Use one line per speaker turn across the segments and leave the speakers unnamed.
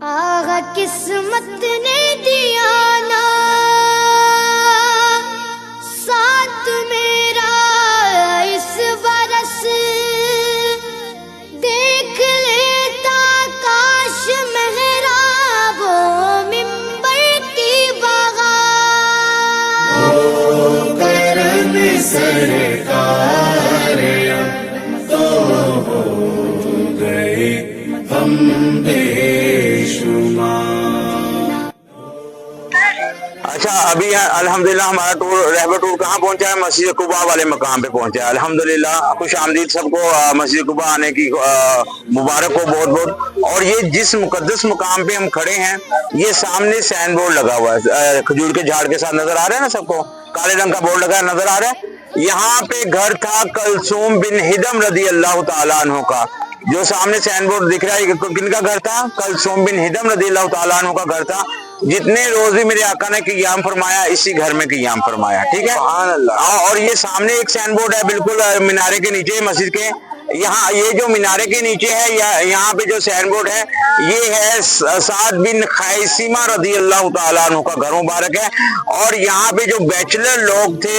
آغا قسمت نے دیا نا ساتھ میرا اس برس، دیکھ لیتا کاش محراب و منبر کی بغاؤ
ہو کرم سرکار تو ہو گئے ہم بے شمار۔
اچھا، ابھی الحمدللہ ہمارا رہبر ٹور کہاں پہنچا ہے؟ مسجد قباء والے مقام پہ پہنچا ہے۔ الحمدللہ خوش آمدید سب کو مسجد قباء آنے کی مبارک ہو بہت بہت۔ اور یہ جس مقدس مقام پہ ہم کھڑے ہیں، یہ سامنے سائن بورڈ لگا ہوا ہے، کھجور کے جھاڑ کے ساتھ نظر آ رہا ہے نا سب کو، کالے رنگ کا بورڈ لگا ہے، نظر آ رہا ہے۔ یہاں پہ گھر تھا کلثوم بن ہدم رضی اللہ تعالیٰ عنہ کا۔ جو سامنے سائن بورڈ دکھ رہا ہے، کن کا گھر تھا؟ کلثوم بن ہدم رضی اللہ تعالیٰ عنہ کا گھر تھا۔ جتنے روز بھی میرے آقا نے قیام فرمایا، اسی گھر میں قیام فرمایا، ٹھیک ہے۔ سبحان اللہ۔ اور یہ سامنے ایک سائن بورڈ ہے بالکل مینارے کے نیچے مسجد کے، یہاں یہ جو مینارے کے نیچے ہے، یہاں پہ جو سائن بورڈ ہے، یہ ہے سعد بن خیثمہ رضی اللہ تعالیٰ عنہ کا گھر مبارک ہے۔ اور یہاں پہ جو بیچلر لوگ تھے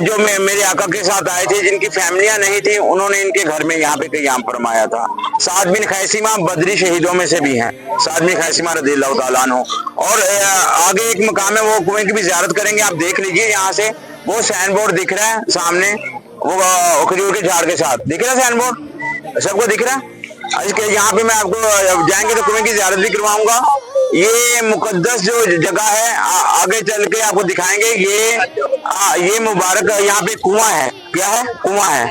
جو میرے آقا کے ساتھ آئے تھے، جن کی فیملیاں نہیں تھی، انہوں نے ان کے گھر میں یہاں پہ قیام فرمایا تھا۔ سعد بن خیثمہ بدری شہیدوں میں سے بھی ہیں، سعد بن خیثمہ رضی اللہ تعالیٰ عنہ۔ اور آگے ایک مقام ہے، وہ کنویں کی بھی زیارت کریں گے، آپ دیکھ لیجئے یہاں سے، وہ سائن بورڈ دکھ رہا ہے سامنے، وہ کھجور کے جھاڑ کے ساتھ دکھ رہا ہے سائن بورڈ، سب کو دکھ رہا ہے۔ اس کے یہاں پہ میں آپ کو جائیں گے تو کنویں کی زیارت بھی کرواؤں گا۔ یہ مقدس جو جگہ ہے، آگے چل کے آپ کو دکھائیں گے، یہ مبارک یہاں پہ کنواں ہے۔ کیا ہے؟ کنواں ہے۔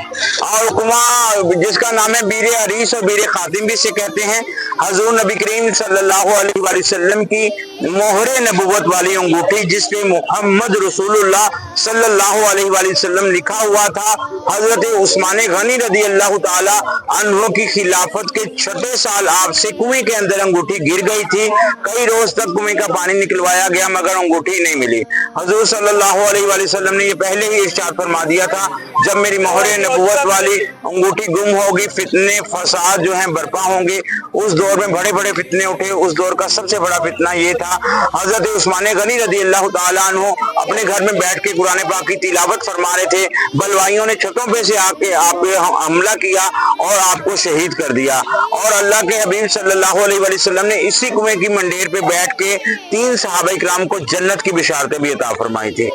اور کنواں جس کا نام ہے بیر عریس اور بیر خاتم بھی اسے کہتے ہیں۔ حضور نبی کریم صلی اللہ علیہ وآلہ وسلم کی مہر نبوت والی انگوٹھی، جس پہ محمد رسول اللہ صلی اللہ علیہ وآلہ وسلم لکھا ہوا تھا، حضرت عثمان غنی رضی اللہ تعالی عنہ کی خلافت کے 6 سال آپ سے کنویں کے اندر انگوٹھی گر گئی تھی۔ کئی روز تک کنویں کا پانی نکلوایا گیا مگر انگوٹھی نہیں ملی۔ حضور صلی اللہ علیہ وآلہ وسلم نے یہ پہلے ہی ارشاد فرما دیا تھا، جب میری مہر نبوت والی انگوٹھی گم ہوگی، فتنے فساد جو ہیں برپا ہوں گے۔ اس دور میں بڑے بڑے فتنے اٹھے۔ اس دور کا سب سے بڑا فتنہ یہ تھا، حضرت عثمان غنی رضی اللہ تعالیٰ عنہ اپنے گھر میں بیٹھ کے قرآن پاک کی تلاوت فرما رہے تھے، بلوائیوں نے چھتوں پہ سے آ کے آپ پہ حملہ کیا اور آپ کو شہید کر دیا۔ اور اللہ کے حبیب صلی اللہ علیہ وآلہ وسلم نے اسی کنویں کی منڈیر پہ بیٹھ کے 3 صحابہ کرام کو جنت کی بشارتیں بھی عطا فرمائی تھی۔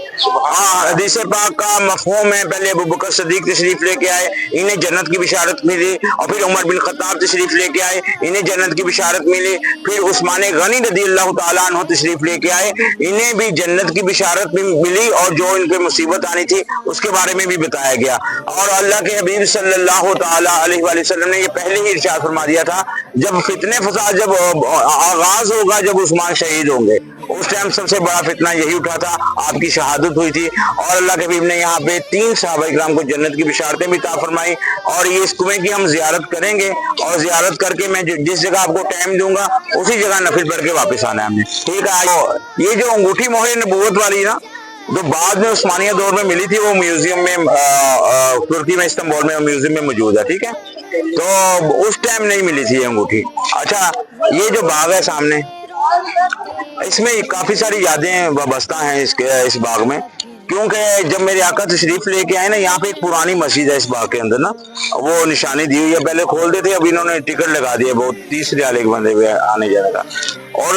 حدیث پاک کا مفہوم ہے، پہلے ابو بکر صدیق تشریف لے کے آئے، انہیں جنت کی بشارت ملی، اور پھر عمر بن خطاب تشریف لے کے آئے، انہیں جنت کی بشارت ملی، پھر عثمان غنی رضی اللہ تعالیٰ عنہ تشریف لے کے آئے، انہیں بھی جنت کی بشارت بھی ملی، اور جو ان پہ مصیبت آنی تھی اس کے بارے میں بھی بتایا گیا۔ اور اللہ کے حبیب صلی اللہ تعالیٰ علیہ وآلہ وسلم نے یہ پہلے ہی ارشاد فرما دیا تھا، جب فتنے فساد جب آغاز ہوگا، جب عثمان شہید ہوں گے، اس ٹائم سب سے بڑا فتنہ یہی اٹھا تھا، آپ کی شہادت ہوئی تھی۔ اور اللہ کے حبیب نے یہاں پہ 3 صحابہ کرام کو جنت کی بشارتیں بھی عطا فرمائی۔ اور یہ اس کنویں کی ہم زیارت کریں گے، اور زیارت کر کے میں جس جگہ آپ کو ٹائم دوں گا اسی جگہ نفل پڑھ کے واپس آنا ہے ہمیں، ٹھیک ہے۔ یہ جو انگوٹھی مہر نبوت والی نا، جو بعد میں عثمانیہ دور میں ملی تھی، وہ میوزیم میں ترکی میں استنبول میں میوزیم میں موجود ہے، ٹھیک ہے۔ تو اس ٹائم نہیں ملی تھی یہ انگوٹھی۔ اچھا، یہ جو باغ ہے سامنے، اس میں کافی ساری یادیں وابستہ ہیں اس باغ میں، کیونکہ جب میرے آقا تشریف لے کے آئے نا، یہاں پہ ایک پرانی مسجد ہے اس باغ کے اندر نا، وہ نشانی دی ہوئی ہے، پہلے کھول دیتے، اب انہوں نے ٹکٹ لگا دیا، بہت 30 ریال ایک بندے پہ آنے جانے کا۔ اور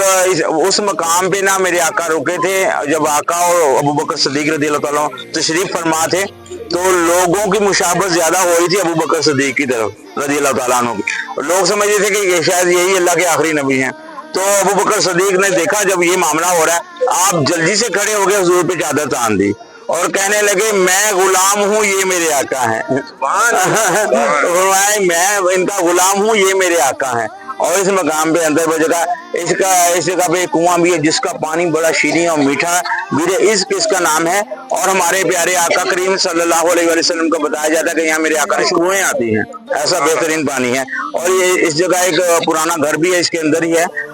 اس مقام پہ نا میرے آقا رکے تھے، جب آقا اور ابو بکر صدیق رضی اللہ تعالیٰ تشریف فرما تھے، تو لوگوں کی مشابہت زیادہ ہو رہی تھی ابو بکر صدیق کی طرف رضی اللہ تعالیٰ عنہ کی۔ لوگ سمجھتے تھے کہ یہ شاید یہی اللہ کے آخری نبی ہیں۔ تو ابو بکر صدیق نے دیکھا جب یہ معاملہ ہو رہا ہے، آپ جلدی سے کھڑے ہو گئے، حضور پہ چادر تان دی اور کہنے لگے، میں غلام ہوں، یہ میرے آقا ہیں۔ میں ان کا غلام ہوں، یہ میرے آقا ہیں۔ اور اس مقام پہ اندر وہ جگہ، اس جگہ پہ ایک کنواں بھی ہے جس کا پانی بڑا شیریں اور میٹھا ہے، بیر عزق اس کا نام ہے۔ اور ہمارے پیارے آقا کریم صلی اللہ علیہ وآلہ وسلم کو بتایا جاتا ہے کہ یہاں میرے آقا نے کنویں آتی ہیں، ایسا بہترین پانی ہے۔ اور یہ اس جگہ ایک پرانا گھر بھی ہے، اس کے اندر ہی ہے،